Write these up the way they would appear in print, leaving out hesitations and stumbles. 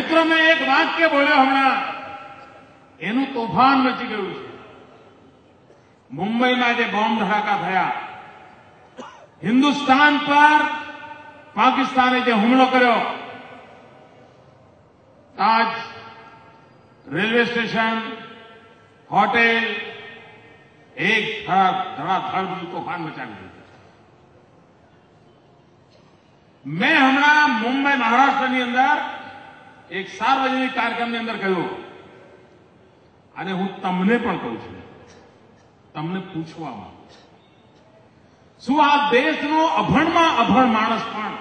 મિત્રો, મેં એક વાક્ય બોલ્યો હમણાં, એનું તોફાન મચી ગયું છે. મુંબઈમાં જે બોમ્બ ધડાકા થયા, હિન્દુસ્તાન પર પાકિસ્તાને જે હુમલો કર્યો, તાજ રેલવે સ્ટેશન, હોટેલ, એક ધડાધડ બધું તોફાન મચાવી દીધું. મેં હમણાં મુંબઈ, મહારાષ્ટ્રની અંદર એક સાર્વજનિક કાર્યક્રમની અંદર કહ્યું, અને હું તમને પણ કહું છું, તમને પૂછવા માંગુ છું, શું આ દેશનો અભણમાં અભણ માણસ પણ,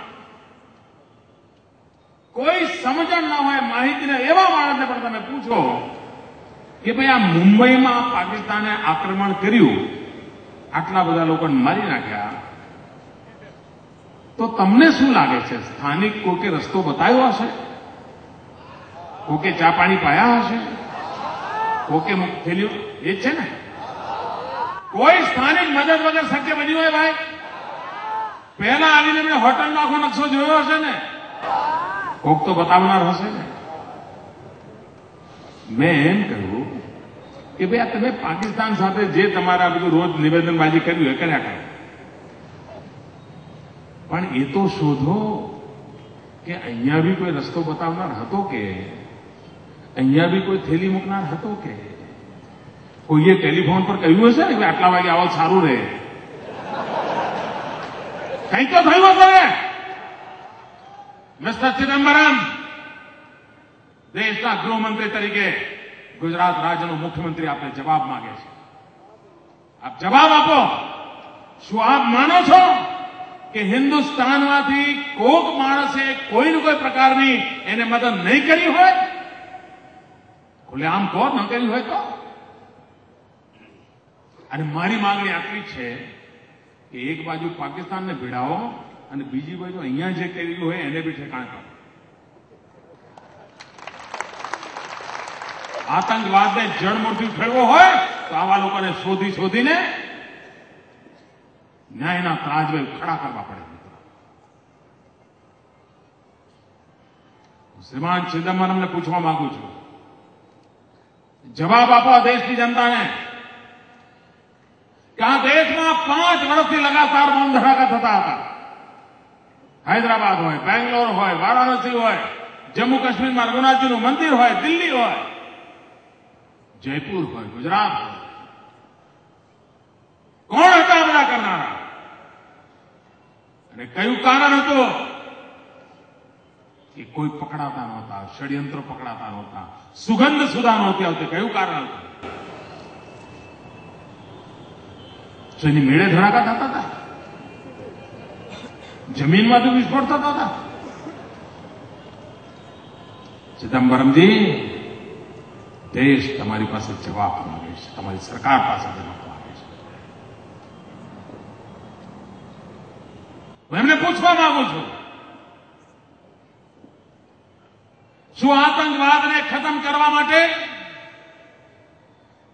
કોઈ સમજણ ના હોય, માહિતીના એવા માણસને પણ તમે પૂછો કે ભાઈ આ મુંબઈમાં પાકિસ્તાને આક્રમણ કર્યું, આટલા બધા લોકોને મારી નાખ્યા, તો તમને શું લાગે છે? સ્થાનિક કોકે રસ્તો બતાવ્યો હશે? કોકે ચા પાણી પાયા હશે? કોકે મુક્ત થયેલું? એ જ છે ને. કોઈ સ્થાનિક મદદ વગર શક્ય બન્યું હોય ભાઈ? પહેલા આવીને મેં હોટલનો આખો નકશો જોયો હશે ને? કોક તો બતાવનાર હશે ને. મેં એમ કહ્યું કે ભાઈ આ તમે પાકિસ્તાન સાથે જે તમારા બધું રોજ નિવેદનબાજી કર્યું એ કર્યા કરો, પણ એ તો શોધો કે અહીંયા બી કોઈ રસ્તો બતાવનાર હતો કે અહીંયા બી કોઈ થેલી મૂકનાર હતો કે કોઈએ ટેલિફોન પર કહ્યું હશે ને કે આટલા વાગે આવો સારું રહે? કંઈ તો થયું હશે. મિસ્ટર ચિદમ્બરમ, દેશના ગૃહમંત્રી તરીકે ગુજરાત રાજ્યનો મુખ્યમંત્રી આપને જવાબ માંગે છે. આપ જવાબ આપો. શું આપ માનો છો કે હિન્દુસ્તાનમાંથી કોક માણસે કોઈને કોઈ પ્રકારની એને મદદ નહીં કરી હોય? ખુલ્લેઆમ કહો, ન કરી હોય તો. અને મારી માંગણી આટલી છે કે એક બાજુ પાકિસ્તાનને ભીડાવો અને બીજી બાજુ અહીંયા જે કર્યું હોય એને બી ઠેકાણ કરો. આતંકવાદને જળમૂળથી ફેરવો હોય તો આવા લોકોને શોધીને ન્યાયના ત્રાજવે ખડા કરવા પડે. શ્રીમાન ચિદમ્બરમને પૂછવા માંગુ છું, જવાબ આપો દેશની જનતાને કે આ દેશમાં 5 વર્ષથી લગાતાર બોમ્બ ધડાકા થતા હતા. હૈદરાબાદ હોય, બેંગ્લોર હોય, વારાણસી હોય, જમ્મુ કાશ્મીરમાં રઘુનાથજીનું મંદિર હોય, દિલ્હી હોય, જયપુર હોય, ગુજરાત હોય. કોણ હતા બધા કરનારા? અને કયું કારણ હતું? કે કોઈ પકડાતા નહોતા, ષડયંત્રો પકડાતા નહોતા, સુગંધ સુધા નહોતી આવતી. કયું કારણ હતું? તો એની મેળે ધડાકા થતા હતા, જમીનમાંથી વિસ્ફોટ થતા હતા. ચિદમ્બરમજી, દેશ તમારી પાસે જવાબ માંગે છે, તમારી સરકાર પાસે જવાબ માંગે છે. હું એમને પૂછવા માંગુ છું, શું આતંકવાદને ખતમ કરવા માટે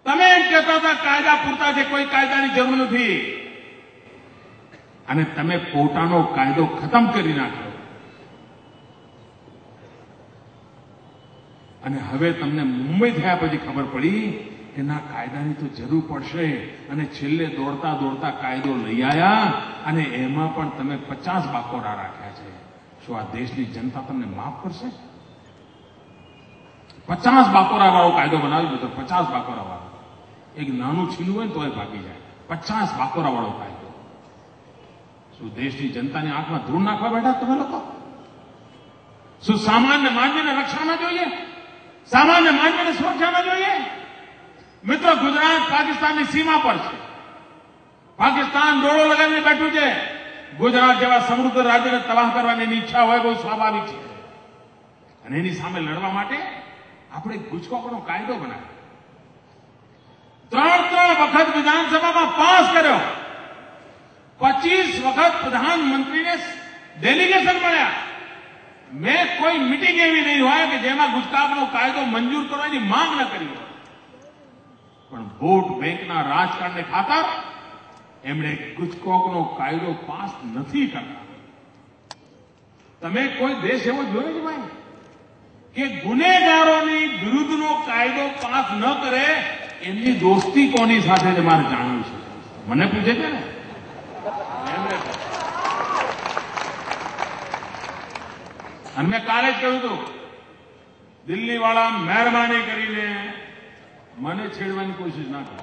તમે એમ કહેતા હતા કાયદા પૂરતા છે, કોઈ કાયદાની જરૂર નથી, અને તમે પોતાનો કાયદો ખતમ કરી નાખ્યો, અને હવે તમને મુંબઈ થયા પછી ખબર પડી કે ના, કાયદાની તો જરૂર પડશે, અને છેલ્લે દોડતા દોડતા કાયદો લઈ આવ્યા, અને એમાં પણ તમે 50 બાકોરા રાખ્યા છે. શું આ દેશની જનતા તમને માફ કરશે? 50 બાકોરા વાળો કાયદો બનાવી દીધો. 50 બાકોરા વાળો, એક નાનું છીલું હોય ને તોય ભાગી જાય. 50 બાકોરા વાળો કાયદો. શું દેશની જનતાની આંખમાં ધૂળ નાખવા બેઠા તમે લોકો? શું સામાન્ય માનવીને રક્ષા ના જોઈએ? સામાન્ય માનવીને સુરક્ષા ના જોઈએ? મિત્રો, ગુજરાત પાકિસ્તાનની સીમા પર છે. પાકિસ્તાન ડોળો લગાવીને બેઠું છે. ગુજરાત જેવા સમૃદ્ધ રાજ્યને તબાહ કરવાની એની ઈચ્છા હોય, બહુ સ્વાભાવિક છે. અને એની સામે લડવા માટે આપણે ગુજકોકનો કાયદો બનાવ્યો. 3 વખત વિધાનસભામાં પાસ કર્યો. 25 વખત પ્રધાનમંત્રીને ડેલિગેશન મળ્યા. મેં કોઈ મિટિંગ એવી નહીં હોય કે જેમાં ગુજકાકનો કાયદો મંજૂર કરવાની માંગ ન કરી હોય, પણ વોટ બેંકના રાજકારણને ખાતર એમણે ગુજકોકનો કાયદો પાસ નથી કરતા. તમે કોઈ દેશ એવો જોયો છે ભાઈ કે ગુનેગારોની વિરુદ્ધનો કાયદો પાસ ન કરે એમની દોસ્તી કોની સાથે છે મારે જાણવું છે. મને પૂછે છે ને. અને મેં કાલે જ કહ્યું હતું, દિલ્હીવાળા મહેરબાની કરીને મને છેડવાની કોશિશ ના કરે.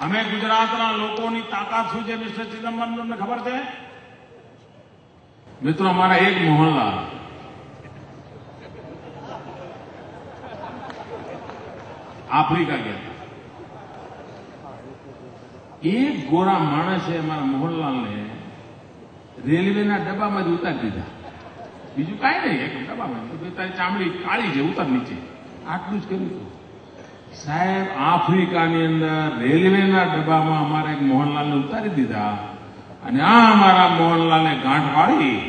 અમે ગુજરાતના લોકોની તાકાત શું છે મિસ્ટર ચિદમ્બરમ તમને ખબર છે? મિત્રો, અમારા એક મોહનલાલ આફ્રિકા ગયા હતા. એક ગોરા માણસે અમારા મોહનલાલને રેલવેના ડબ્બામાં જ ઉતારી દીધા. બીજું કાંઈ નહીં, એક ડબ્બામાં તારી ચામડી કાળી છે, ઉતાર નીચે. આટલું જ કર્યું હતું સાહેબ. આફ્રિકાની અંદર રેલવેના ડબ્બામાં અમારા એક મોહનલાલને ઉતારી દીધા અને આ અમારા મોહનલાલને ગાંઠ વાળી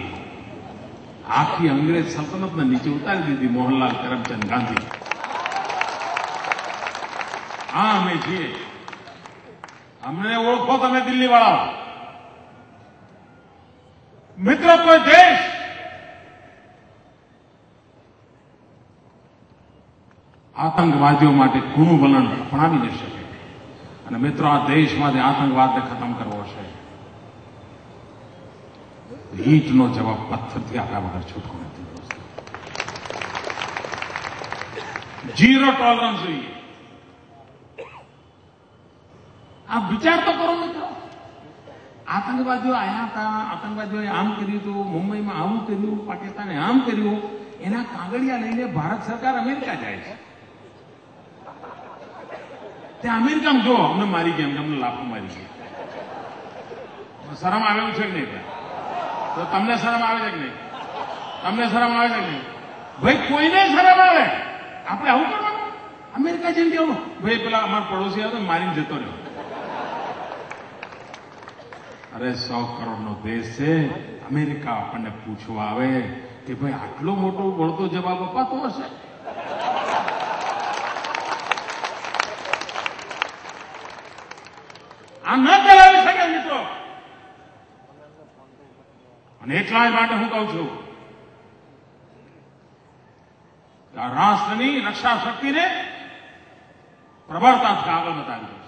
આખી અંગ્રેજ સલ્તનતને નીચે ઉતારી દીધી. મોહનલાલ કરમચંદ ગાંધી. આ અમે છીએ. અમને ઓળખો તમે દિલ્હીવાળા. મિત્રો, કોઈ દેશ આતંકવાદીઓ માટે કૂણું વલણ અપનાવી ન શકે. અને મિત્રો, આ દેશમાંથી આતંકવાદને ખતમ કરવો છે. ઈંટનો જવાબ પથ્થરથી આપ્યા વગર છૂટકો નથી. ઝીરો ટોલરન્સ જોઈએ. આ વિચાર તો કરો મિત્રો. આતંકવાદીઓ આવ્યા હતા, આતંકવાદીઓએ આમ કર્યું હતું, મુંબઈમાં આવું કર્યું, પાકિસ્તાને આમ કર્યું. એના કાગળિયા લઈને ભારત સરકાર અમેરિકા જાય છે. ત્યાં અમેરિકામાં જો અમને મારી ગયા, અમને લાફો મારી ગયા. શરમ આવે છે કે નહીં? તો તમને શરમ આવે છે કે નહીં? તમને શરમ આવે છે કે નહીં? ભાઈ, કોઈને શરમ આવે? આપણે આવું કરવાનું? અમેરિકા જઈને કેવું ભાઈ પેલા અમારા પડોશી આવ્યો મારીને જતો રહ્યો. અરે 100 કરોડનો દેશ છે. અમેરિકા આપણને પૂછવા આવે કે ભાઈ આટલો મોટો વળતો જવાબ અપાતો હશે? આ ન ચલાવી શકે મિત્રો. અને એટલા જ માટે હું કહું છું કે આ રાષ્ટ્રની રક્ષા શક્તિને પ્રબળતાથી આગળ બતાવી.